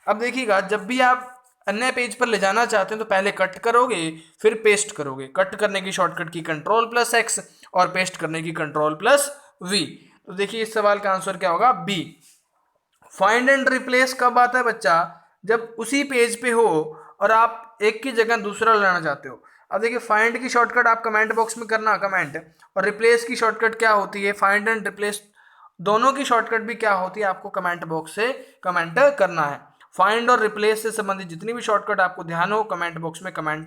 अब देखिएगा जब भी आप अन्य पेज पर ले जाना चाहते हैं तो पहले कट करोगे फिर पेस्ट करोगे। कट करने की शॉर्टकट की कंट्रोल प्लस एक्स और पेस्ट करने की कंट्रोल प्लस वी। तो देखिए इस सवाल का आंसर क्या होगा, बी। फाइंड एंड रिप्लेस कब आता है बच्चा, जब उसी पेज पे हो और आप एक की जगह दूसरा लाना चाहते हो। अब देखिए फाइंड की शॉर्टकट आप कमेंट बॉक्स में करना कमेंट, और रिप्लेस की शॉर्टकट क्या होती है, फाइंड एंड रिप्लेस दोनों की शॉर्टकट भी क्या होती है आपको कमेंट बॉक्स से कमेंट करना है। फाइंड और रिप्लेस से संबंधित जितनी भी शॉर्टकट आपको ध्यान हो कमेंट बॉक्स में कमेंट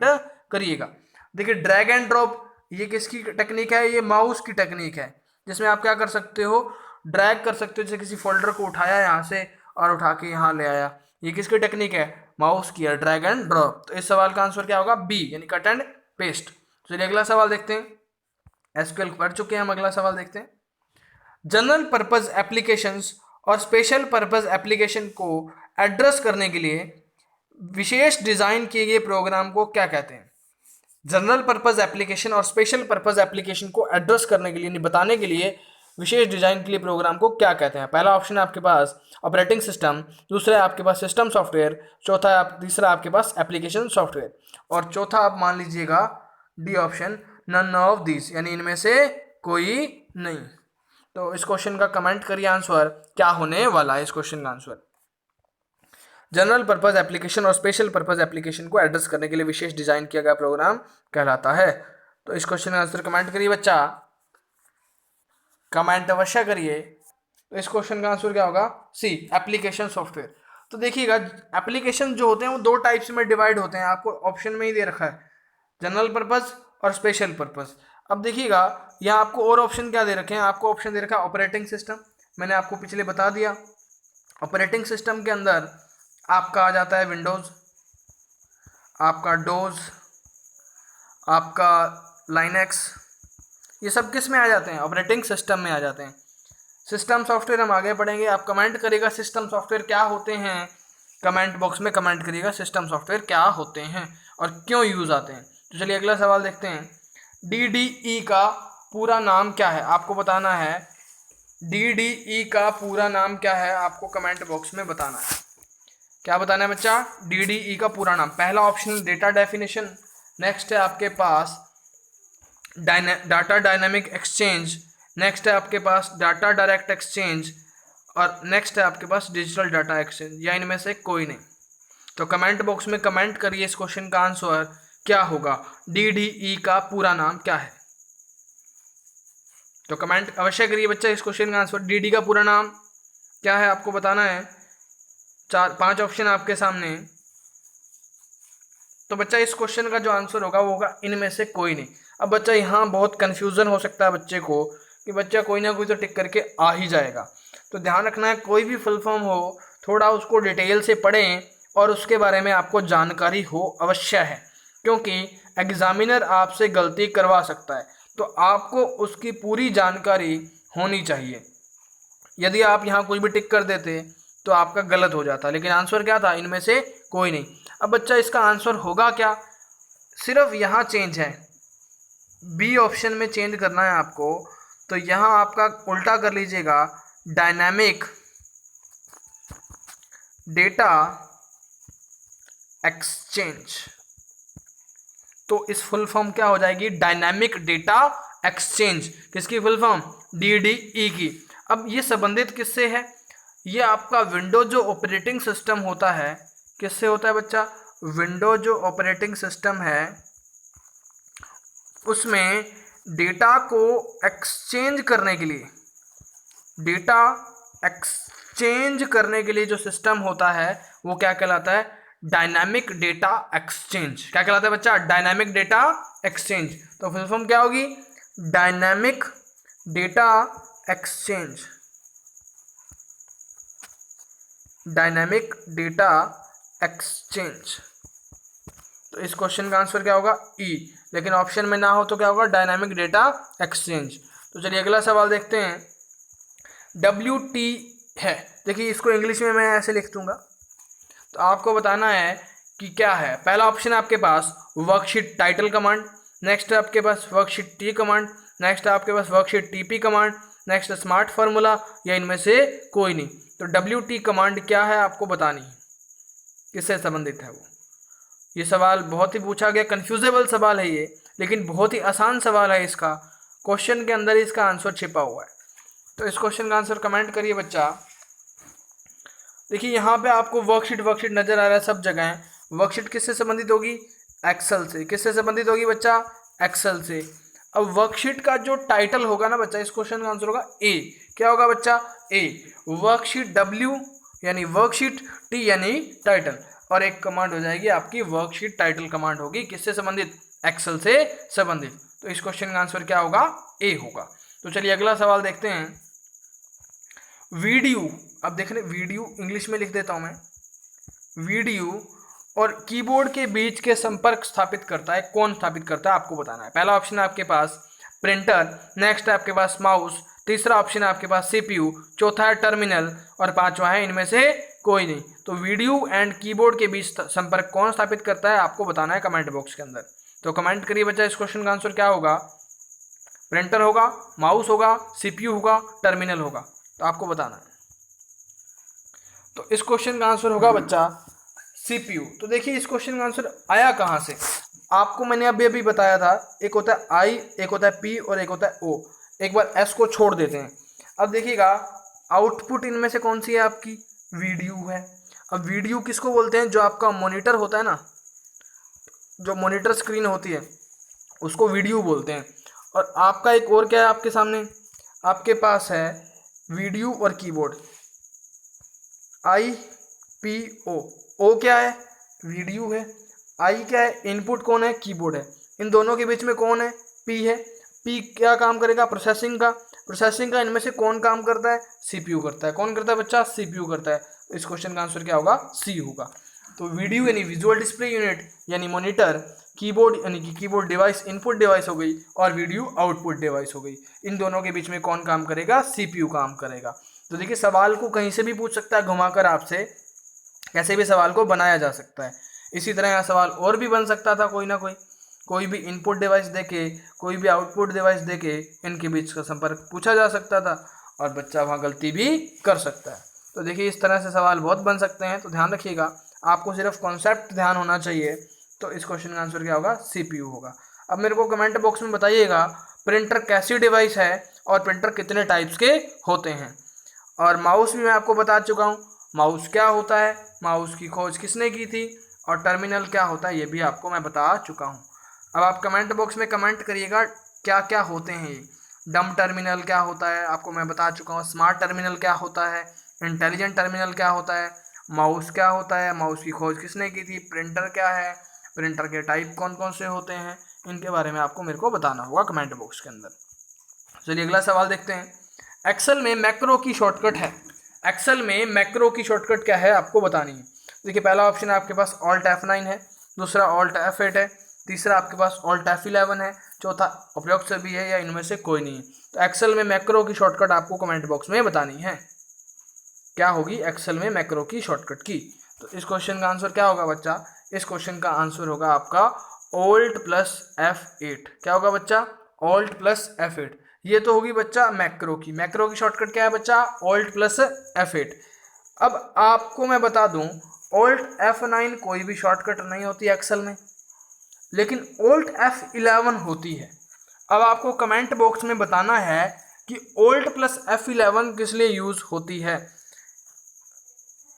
करिएगा। देखिए ड्रैग एंड ड्रॉप ये किसकी टेक्निक है, ये माउस की टेक्निक है, जिसमें आप क्या कर सकते हो, ड्रैग कर सकते हो। जैसे किसी फोल्डर को उठाया यहाँ से और उठा के यहाँ ले आया, ये किसकी टेक्निक है, माउस की है, ड्रैग एंड ड्रॉप। तो इस सवाल का आंसर क्या होगा, बी यानी कट एंड पेस्ट। चलिए अगला सवाल देखते हैं। एसक्यूएल पढ़ चुके हैं हम, अगला सवाल देखते हैं। जनरल पर्पस एप्लीकेशंस और स्पेशल पर्पस एप्लीकेशन को एड्रेस करने के लिए विशेष डिजाइन किए गए प्रोग्राम को क्या कहते हैं? जनरल पर्पज एप्लीकेशन और स्पेशल पर्पज एप्लीकेशन को एड्रेस करने के लिए, बताने के लिए विशेष डिजाइन के लिए प्रोग्राम को क्या कहते हैं? पहला ऑप्शन है आपके पास ऑपरेटिंग सिस्टम, दूसरा है आपके पास सिस्टम सॉफ्टवेयर, तीसरा आपके पास एप्लीकेशन सॉफ्टवेयर, और चौथा आप मान लीजिएगा D option, none of this, यानी इनमें से कोई नहीं। तो इस क्वेश्चन का कमेंट करिए आंसर क्या होने वाला है इस क्वेश्चन का आंसर। जनरल पर्पज एप्लीकेशन और स्पेशल पर्पज एप्लीकेशन को एड्रेस करने के लिए विशेष डिजाइन किया गया प्रोग्राम कहलाता है। तो इस क्वेश्चन का आंसर कमेंट करिए बच्चा, कमेंट अवश्य करिए। तो इस क्वेश्चन का आंसर क्या होगा? सी, एप्लीकेशन सॉफ्टवेयर। तो देखिएगा एप्लीकेशन जो होते हैं वो दो टाइप्स में डिवाइड होते हैं, आपको ऑप्शन में ही दे रखा है, जनरल पर्पज और स्पेशल पर्पज। अब देखिएगा यहाँ आपको और ऑप्शन क्या दे रखे हैं, आपको ऑप्शन दे रखा है ऑपरेटिंग सिस्टम, मैंने आपको पिछले बता दिया। ऑपरेटिंग सिस्टम के अंदर आपका आ जाता है विंडोज़, आपका डोज, आपका लाइनक्स, ये सब किस में आ जाते हैं? ऑपरेटिंग सिस्टम में आ जाते हैं। सिस्टम सॉफ्टवेयर हम आगे पढ़ेंगे। आप कमेंट करिएगा सिस्टम सॉफ्टवेयर क्या होते हैं, कमेंट बॉक्स में कमेंट करिएगा सिस्टम सॉफ्टवेयर क्या होते हैं और क्यों यूज़ आते हैं। तो चलिए अगला सवाल देखते हैं। DDE का पूरा नाम क्या है? आपको बताना है DDE का पूरा नाम क्या है, आपको कमेंट बॉक्स में बताना है। क्या बताना है बच्चा? DDE का पूरा नाम। पहला ऑप्शन डेटा डेफिनेशन, नेक्स्ट है आपके पास डाटा डायनामिक एक्सचेंज, नेक्स्ट है आपके पास डाटा डायरेक्ट एक्सचेंज, और नेक्स्ट है आपके पास डिजिटल डाटा एक्सचेंज, या इनमें से कोई नहीं। तो कमेंट बॉक्स में कमेंट करिए इस क्वेश्चन का आंसर क्या होगा, DDE का पूरा नाम क्या है। तो कमेंट अवश्य करिए बच्चा इस क्वेश्चन का आंसर, DDE का पूरा नाम क्या है आपको बताना है। 4-5 ऑप्शन आपके सामने। तो बच्चा इस क्वेश्चन का जो आंसर होगा वो होगा इनमें से कोई नहीं। अब बच्चा यहाँ बहुत कंफ्यूजन हो सकता है बच्चे को कि बच्चा कोई ना कोई तो टिक करके आ ही जाएगा। तो ध्यान रखना है कोई भी फुल फॉर्म हो थोड़ा उसको डिटेल से पढ़ें और उसके बारे में आपको जानकारी हो अवश्य है, क्योंकि एग्जामिनर आपसे गलती करवा सकता है। तो आपको उसकी पूरी जानकारी होनी चाहिए। यदि आप यहाँ कोई भी टिक कर देते तो आपका गलत हो जाता, लेकिन आंसर क्या था? इनमें से कोई नहीं। अब बच्चा इसका आंसर होगा क्या? सिर्फ यहाँ चेंज है, बी ऑप्शन में चेंज करना है आपको। तो यहाँ आपका उल्टा कर लीजिएगा, डायनामिक डेटा एक्सचेंज। तो इस फुल फॉर्म क्या हो जाएगी? Dynamic data exchange. किसकी फुल फॉर्म? DDE की। अब ये संबंधित किससे है? ये आपका विंडो जो ऑपरेटिंग सिस्टम होता है, किससे होता है बच्चा? विंडो जो ऑपरेटिंग सिस्टम है उसमें डेटा को एक्सचेंज करने के लिए, डेटा एक्सचेंज करने के लिए जो सिस्टम होता है वो क्या कहलाता है? Dynamic data exchange. क्या कहलाता है बच्चा? Dynamic data exchange. तो फुल फॉर्म क्या होगी? Dynamic data exchange, dynamic data exchange. तो इस क्वेश्चन का आंसर क्या होगा? ई। लेकिन ऑप्शन में ना हो तो क्या होगा? Dynamic data exchange. तो चलिए अगला सवाल देखते हैं। WT है, देखिए इसको इंग्लिश में मैं ऐसे लिख दूंगा, तो आपको बताना है कि क्या है। पहला ऑप्शन है आपके पास वर्कशीट टाइटल कमांड, नेक्स्ट है आपके पास वर्कशीट T कमांड, नेक्स्ट है आपके पास worksheet TP command, next smart formula, या इनमें से कोई नहीं। तो WT कमांड क्या है आपको बतानी है, किससे संबंधित है वो। ये सवाल बहुत ही पूछा गया, कन्फ्यूजेबल सवाल है ये, लेकिन बहुत ही आसान सवाल है। इसका क्वेश्चन के अंदर इसका आंसर छिपा हुआ है। तो इस क्वेश्चन का आंसर कमेंट करिए बच्चा। देखिए यहाँ पे आपको वर्कशीट नजर आ रहा है सब जगह। वर्कशीट किससे संबंधित होगी? एक्सेल से। किससे संबंधित होगी बच्चा? एक्सेल से। अब वर्कशीट का जो टाइटल होगा ना बच्चा, इस क्वेश्चन का आंसर होगा ए। क्या होगा बच्चा? ए। वर्कशीट W यानी वर्कशीट, T यानी टाइटल, और एक कमांड हो जाएगी आपकी वर्कशीट टाइटल कमांड होगी। किससे संबंधित? एक्सेल से संबंधित। तो इस क्वेश्चन का आंसर क्या होगा? ए होगा। तो चलिए अगला सवाल देखते हैं। वीडियो, अब देख रहे वीडियो इंग्लिश में लिख देता हूं मैं। वीडियो और कीबोर्ड के बीच के संपर्क स्थापित करता है, कौन स्थापित करता है आपको बताना है। पहला ऑप्शन है आपके पास प्रिंटर, नेक्स्ट है आपके पास माउस, तीसरा ऑप्शन है आपके पास CPU, चौथा है टर्मिनल, और पांचवा है इनमें से कोई नहीं। तो वीडियो एंड कीबोर्ड के बीच संपर्क कौन स्थापित करता है, आपको बताना है कमेंट बॉक्स के अंदर। तो कमेंट करिए बच्चा, इस क्वेश्चन का आंसर क्या होगा? प्रिंटर होगा, माउस होगा, सीपीयू होगा, टर्मिनल होगा, तो आपको बताना है। तो इस क्वेश्चन का आंसर होगा बच्चा सीपीयू। तो देखिए इस क्वेश्चन का आंसर आया कहाँ से, आपको मैंने अभी अभी बताया था, एक होता है आई, एक होता है पी और एक होता है ओ। एक बार एस को छोड़ देते हैं। अब देखिएगा आउटपुट इनमें से कौन सी है आपकी? वीडियो है। अब वीडियो किसको बोलते हैं? जो आपका मॉनिटर होता है ना, जो मॉनिटर स्क्रीन होती है उसको वीडियो बोलते हैं। और आपका एक और क्या है आपके सामने, आपके पास है वीडियो और कीबोर्ड, आई पी ओ। ओ क्या है? वीडियो है। आई क्या है? इनपुट कौन है? कीबोर्ड है। इन दोनों के बीच में कौन है? पी है। पी क्या काम करेगा? प्रोसेसिंग का। प्रोसेसिंग का इनमें से कौन काम करता है? सीपीयू करता है। कौन करता है बच्चा? सीपीयू करता है। तो इस क्वेश्चन का आंसर क्या होगा? सी होगा। तो वीडियो यानी विजुअल डिस्प्ले यूनिट यानी मॉनिटर, कीबोर्ड यानी कि कीबोर्ड डिवाइस इनपुट डिवाइस हो गई और वीडियो आउटपुट डिवाइस हो गई। इन दोनों के बीच में कौन काम करेगा? सीपीयू काम करेगा। तो देखिए सवाल को कहीं से भी पूछ सकता है घुमाकर आपसे, कैसे भी सवाल को बनाया जा सकता है। इसी तरह यहाँ सवाल और भी बन सकता था, कोई भी इनपुट डिवाइस देके, कोई भी आउटपुट डिवाइस देके इनके बीच का संपर्क पूछा जा सकता था और बच्चा वहाँ गलती भी कर सकता है। तो देखिए इस तरह से सवाल बहुत बन सकते हैं। तो ध्यान रखिएगा, आपको सिर्फ कॉन्सेप्ट ध्यान होना चाहिए। तो इस क्वेश्चन का आंसर क्या होगा? सीपीयू होगा। अब मेरे को कमेंट बॉक्स में बताइएगा प्रिंटर कैसी डिवाइस है और प्रिंटर कितने टाइप्स के होते हैं। और माउस भी मैं आपको बता चुका हूँ, माउस क्या होता है, माउस की खोज किसने की थी, और टर्मिनल क्या होता है ये भी आपको मैं बता चुका हूँ। अब आप कमेंट बॉक्स में कमेंट करिएगा क्या क्या होते हैं ये। डम टर्मिनल क्या होता है आपको मैं बता चुका हूँ, स्मार्ट टर्मिनल क्या होता है, इंटेलिजेंट टर्मिनल क्या होता है, माउस क्या होता है, माउस की खोज किसने की थी, प्रिंटर क्या है, प्रिंटर के टाइप कौन कौन से होते हैं, इनके बारे में आपको मेरे को बताना होगा कमेंट बॉक्स के अंदर। चलिए अगला सवाल देखते हैं। एक्सेल में मैक्रो की शॉर्टकट है, एक्सेल में मैक्रो की शॉर्टकट क्या है आपको बतानी है। देखिए पहला ऑप्शन है आपके पास ऑल्ट F9 है, दूसरा ऑल्ट F8 है, तीसरा आपके पास ऑल्ट F11 है, चौथा उपयुक्त सभी है या इनमें से कोई नहीं है। तो एक्सेल में मैक्रो की शॉर्टकट आपको कमेंट बॉक्स में बतानी है, क्या होगी एक्सेल में मैक्रो की शॉर्टकट की। तो इस क्वेश्चन का आंसर क्या होगा बच्चा? इस क्वेश्चन का आंसर होगा आपका ऑल्ट प्लस F8। क्या होगा बच्चा? Alt plus F8। ये तो होगी बच्चा मैक्रो की। मैक्रो की शॉर्टकट क्या है बच्चा? Alt plus F8। अब आपको मैं बता दूं ऑल्ट F9 कोई भी शॉर्टकट नहीं होती एक्सेल में, लेकिन ऑल्ट F11 होती है। अब आपको कमेंट बॉक्स में बताना है कि ऑल्ट प्लस F11 किस लिए यूज होती है,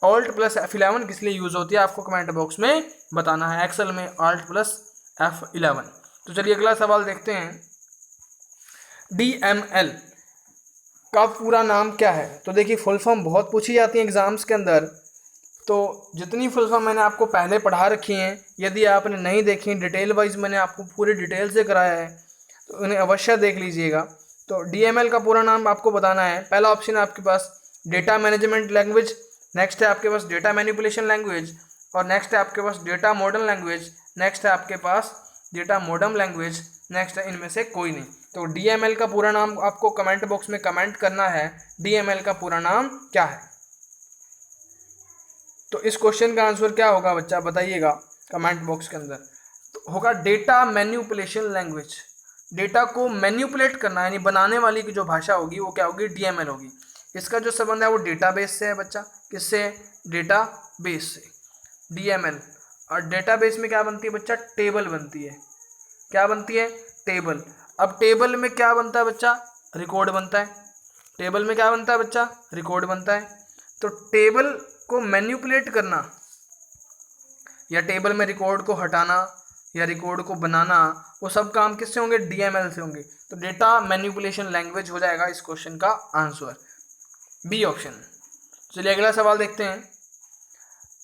ऑल्ट प्लस F11 किस लिए यूज होती है आपको कमेंट बॉक्स में बताना है एक्सेल में ऑल्ट प्लस F11। तो चलिए अगला सवाल देखते हैं। DML का पूरा नाम क्या है? तो देखिए फुल फॉर्म बहुत पूछी जाती है एग्जाम्स के अंदर, तो जितनी फुल फॉर्म मैंने आपको पहले पढ़ा रखी हैं, यदि आपने नहीं देखी डिटेल वाइज मैंने आपको पूरी डिटेल से कराया है तो उन्हें अवश्य देख लीजिएगा। तो DML का पूरा नाम आपको बताना है। पहला ऑप्शन है आपके पास डेटा मैनेजमेंट लैंग्वेज, नेक्स्ट है आपके पास डेटा मैनिपुलेशन लैंग्वेज, और नेक्स्ट है आपके पास डेटा मॉडर्न लैंग्वेज, नेक्स्ट है आपके पास डेटा मॉडर्न लैंग्वेज, नेक्स्ट है इनमें से कोई नहीं। तो DML का पूरा नाम आपको कमेंट बॉक्स में कमेंट करना है, DML का पूरा नाम क्या है। तो इस क्वेश्चन का आंसर क्या होगा बच्चा बताइएगा कमेंट बॉक्स के अंदर। तो होगा डेटा मैन्युपुलेशन लैंग्वेज। डेटा को मैन्युपुलेट करना यानी बनाने वाली की जो भाषा होगी वो क्या होगी? DML होगी। इसका जो संबंध है वो डेटाबेस से है बच्चा। किससे? डेटाबेस से, DML। और डेटाबेस में क्या बनती है बच्चा? टेबल बनती है। क्या बनती है? टेबल। अब टेबल में क्या बनता है बच्चा? रिकॉर्ड बनता है। टेबल में क्या बनता है बच्चा? रिकॉर्ड बनता है। तो टेबल को मैन्युपुलेट करना या टेबल में रिकॉर्ड को हटाना या रिकॉर्ड को बनाना, वो सब काम किससे होंगे? DML से होंगे। तो डेटा मैन्युपुलेशन लैंग्वेज हो जाएगा इस क्वेश्चन का आंसर, बी ऑप्शन। चलिए अगला सवाल देखते हैं।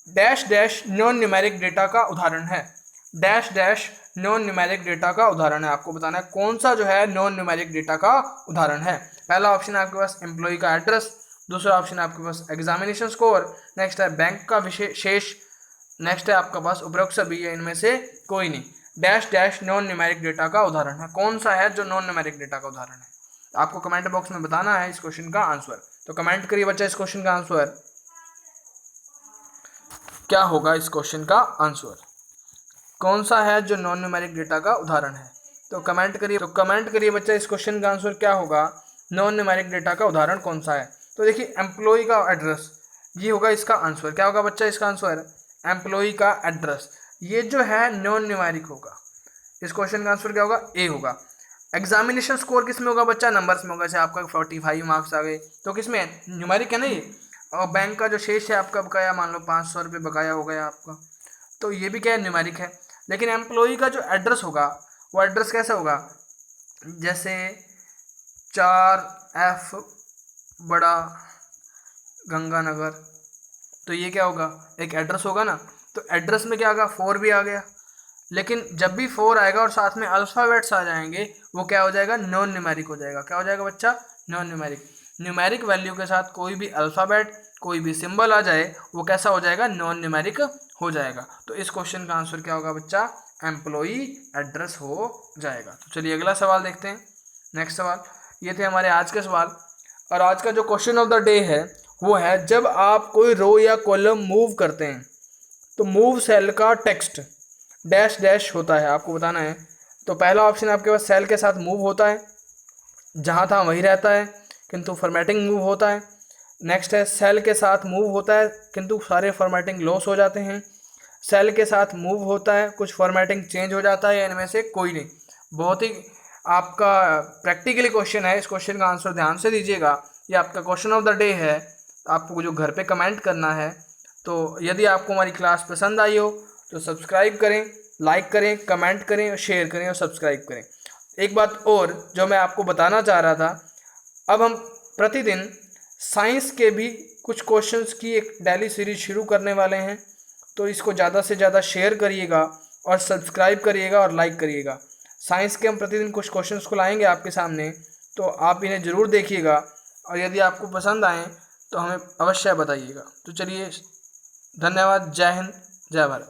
Dash dash non numeric data का उदाहरण है। Dash dash non numeric data का उदाहरण है, आपको बताना है कौन सा जो है नॉन न्यूमेरिक डेटा का उदाहरण है। पहला ऑप्शन है आपके पास एम्प्लॉय का एड्रेस, दूसरा ऑप्शन है आपके पास एग्जामिनेशन स्कोर, नेक्स्ट है बैंक का शेष, नेक्स्ट है आपका पास उपरोक्त सभी है इनमें से कोई नहीं। Dash dash non numeric data का उदाहरण है, कौन सा है जो नॉन न्यूमेरिक डेटा का उदाहरण है, आपको कमेंट बॉक्स में बताना है इस क्वेश्चन का आंसर। तो कमेंट करिए बच्चा इस क्वेश्चन का आंसर। क्या होगा इस क्वेश्चन का आंसर? कौन सा है जो नॉन न्यूमेरिक डेटा का उदाहरण है? तो कमेंट करिए बच्चा, इस क्वेश्चन का आंसर क्या होगा? नॉन न्यूमेरिक डेटा का उदाहरण कौन सा है? तो देखिए एम्प्लॉय का एड्रेस, ये होगा इसका आंसर। क्या होगा बच्चा इसका आंसर? एम्प्लॉय का एड्रेस। ये जो है नॉन न्यूमेरिक होगा। इस क्वेश्चन का आंसर क्या होगा? ए होगा। एग्जामिनेशन स्कोर किस में होगा बच्चा? नंबर्स में होगा। जैसे आपका 45 मार्क्स आ गए तो किस में? न्यूमेरिक है ना ये। और बैंक का जो शेष है आपका बकाया, मान लो 500 रुपये बकाया हो गया आपका, तो ये भी क्या है? न्यूमेरिक है। लेकिन एम्प्लॉय का जो एड्रेस होगा वो एड्रेस कैसा होगा? जैसे 4F बड़ा गंगानगर, तो ये क्या होगा? एक एड्रेस होगा ना। तो एड्रेस में क्या होगा? 4 भी आ गया। लेकिन जब भी 4 आएगा और साथ में अल्फ़ाबेट्स आ जाएंगे, वो क्या हो जाएगा? नॉन न्यूमेरिक हो जाएगा। क्या हो जाएगा बच्चा? Non numeric. न्यूमेरिक वैल्यू के साथ कोई भी अल्फ़ाबेट, कोई भी सिंबल आ जाए, वो कैसा हो जाएगा? नॉन न्यूमेरिक हो जाएगा। तो इस क्वेश्चन का आंसर क्या होगा बच्चा? एम्प्लॉई एड्रेस हो जाएगा। तो चलिए अगला सवाल देखते हैं। नेक्स्ट सवाल, ये थे हमारे आज के सवाल। और आज का जो क्वेश्चन ऑफ द डे है वो है, जब आप कोई रो या कॉलम मूव करते हैं तो मूव सेल का टेक्स्ट डैश डैश होता है, आपको बताना है। तो पहला ऑप्शन आपके पास सेल के साथ मूव होता है, जहाँ था वहीं रहता है किंतु फॉर्मेटिंग मूव होता है। नेक्स्ट है सेल के साथ मूव होता है किंतु सारे फॉर्मेटिंग लॉस हो जाते हैं। सेल के साथ मूव होता है, कुछ फॉर्मेटिंग चेंज हो जाता है, या इनमें से कोई नहीं। बहुत ही आपका प्रैक्टिकली क्वेश्चन है। इस क्वेश्चन का आंसर ध्यान से दीजिएगा। ये आपका क्वेश्चन ऑफ द डे है, आपको जो घर पे कमेंट करना है। तो यदि आपको हमारी क्लास पसंद आई हो तो सब्सक्राइब करें, लाइक करें, कमेंट करें और शेयर करें और सब्सक्राइब करें। एक बात और जो मैं आपको बताना चाह रहा था, अब हम प्रतिदिन साइंस के भी कुछ क्वेश्चंस की एक डेली सीरीज शुरू करने वाले हैं। तो इसको ज़्यादा से ज़्यादा शेयर करिएगा और सब्सक्राइब करिएगा और लाइक करिएगा। साइंस के हम प्रतिदिन कुछ क्वेश्चंस को लाएंगे आपके सामने, तो आप इन्हें ज़रूर देखिएगा और यदि आपको पसंद आए तो हमें अवश्य बताइएगा। तो चलिए, धन्यवाद। जय हिंद, जय भारत।